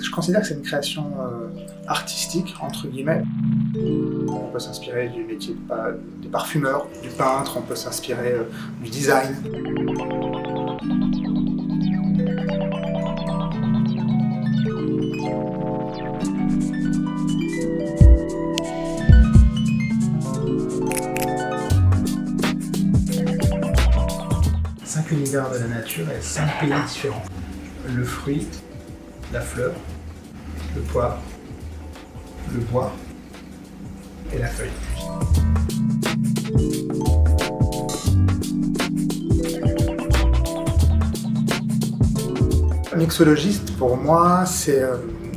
Je considère que c'est une création artistique, entre guillemets. On peut s'inspirer du métier des parfumeurs, du peintre, on peut s'inspirer du design. Cinq univers de la nature et 5 pays différents. Le fruit, la fleur, le poivre, le bois et la feuille. Mixologiste, pour moi, c'est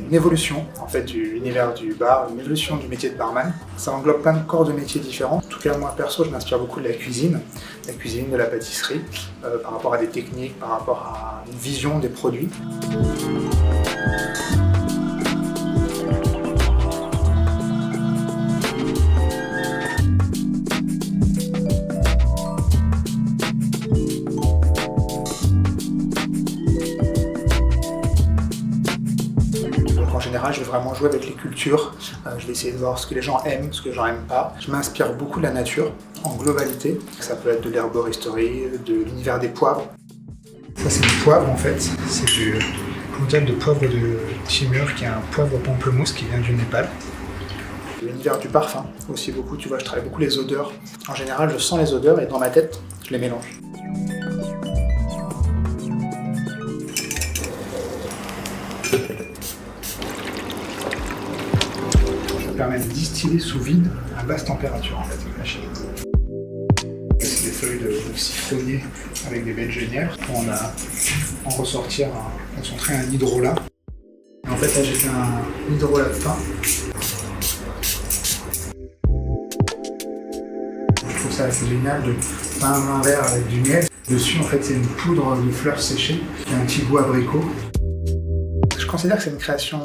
une évolution en fait, de l'univers du bar, une évolution du métier de barman. Ça englobe plein de corps de métiers différents. En tout cas, moi perso, je m'inspire beaucoup de la cuisine, de la pâtisserie, par rapport à des techniques, par rapport à une vision des produits. En général, je vais vraiment jouer avec les cultures, je vais essayer de voir ce que les gens aiment, ce que les gens n'aiment pas. Je m'inspire beaucoup de la nature, en globalité. Ça peut être de l'herboristerie, de l'univers des poivres. Ça c'est du poivre en fait, c'est du modèle de poivre de Timur, qui est un poivre pamplemousse qui vient du Népal. L'univers du parfum, aussi beaucoup, tu vois, je travaille beaucoup les odeurs. En général, je sens les odeurs et dans ma tête, je les mélange. Permet de distiller sous vide à basse température en fait, une machine. C'est des feuilles de citronnier avec des baies de genièvre pour en ressortir un concentré, un hydrolat. Et en fait là j'ai fait un hydrolat de pain. Je trouve ça assez génial de peindre un verre avec du miel. Dessus en fait c'est une poudre de fleurs séchées qui a un petit goût abricot. Je considère que c'est une création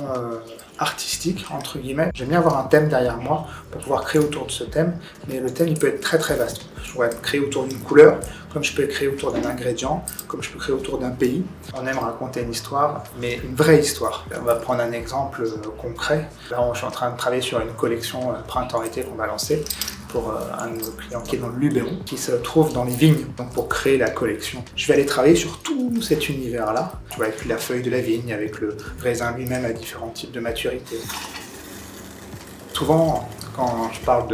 artistique, entre guillemets. J'aime bien avoir un thème derrière moi pour pouvoir créer autour de ce thème, mais le thème il peut être très très vaste. Je pourrais être créé autour d'une couleur, comme je peux être créé autour d'un ingrédient, comme je peux créer autour d'un pays. On aime raconter une histoire, mais une vraie histoire. On va prendre un exemple concret. Là, je suis en train de travailler sur une collection printemps-été qu'on va lancer pour un de nos clients qui est dans le Luberon, qui se trouve dans les vignes, donc pour créer la collection. Je vais aller travailler sur tout cet univers-là, tu vois, avec la feuille de la vigne, avec le raisin lui-même à différents types de maturité. Souvent, quand je parle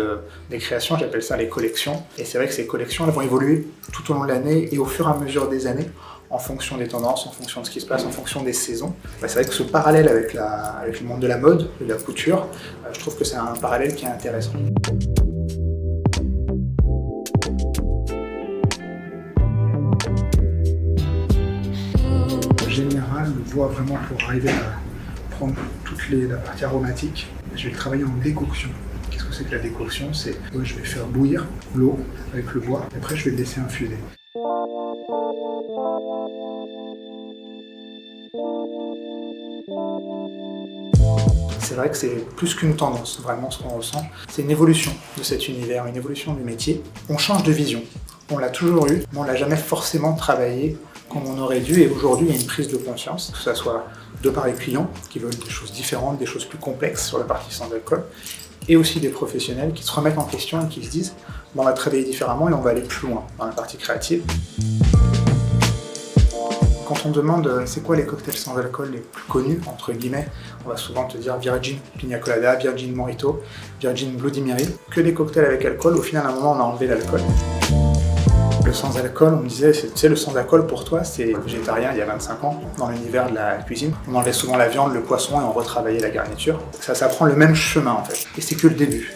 des créations, j'appelle ça les collections, et c'est vrai que ces collections, elles vont évoluer tout au long de l'année et au fur et à mesure des années, en fonction des tendances, en fonction de ce qui se passe, en fonction des saisons. C'est vrai que ce parallèle avec le monde de la mode, de la couture, je trouve que c'est un parallèle qui est intéressant. En général, le bois vraiment pour arriver à prendre toute la partie aromatique, je vais le travailler en décoction. Qu'est-ce que c'est que la décoction? C'est que je vais faire bouillir l'eau avec le bois, et après je vais le laisser infuser. C'est vrai que c'est plus qu'une tendance, vraiment ce qu'on ressent. C'est une évolution de cet univers, une évolution du métier. On change de vision. On l'a toujours eu, mais on l'a jamais forcément travaillé comme on aurait dû, et aujourd'hui il y a une prise de conscience, que ce soit de par les clients qui veulent des choses différentes, des choses plus complexes sur la partie sans alcool, et aussi des professionnels qui se remettent en question et qui se disent bon, on va travailler différemment et on va aller plus loin dans la partie créative. Quand on demande c'est quoi les cocktails sans alcool les plus connus, entre guillemets, on va souvent te dire Virgin Pina Colada, Virgin Mojito, Virgin Bloody Mary, que des cocktails avec alcool. Au final, à un moment, on a enlevé l'alcool. Le sans-alcool, on me disait, tu sais, le sans-alcool pour toi, c'est végétarien il y a 25 ans, dans l'univers de la cuisine. On enlevait souvent la viande, le poisson et on retravaillait la garniture. Ça prend le même chemin en fait. Et c'est que le début.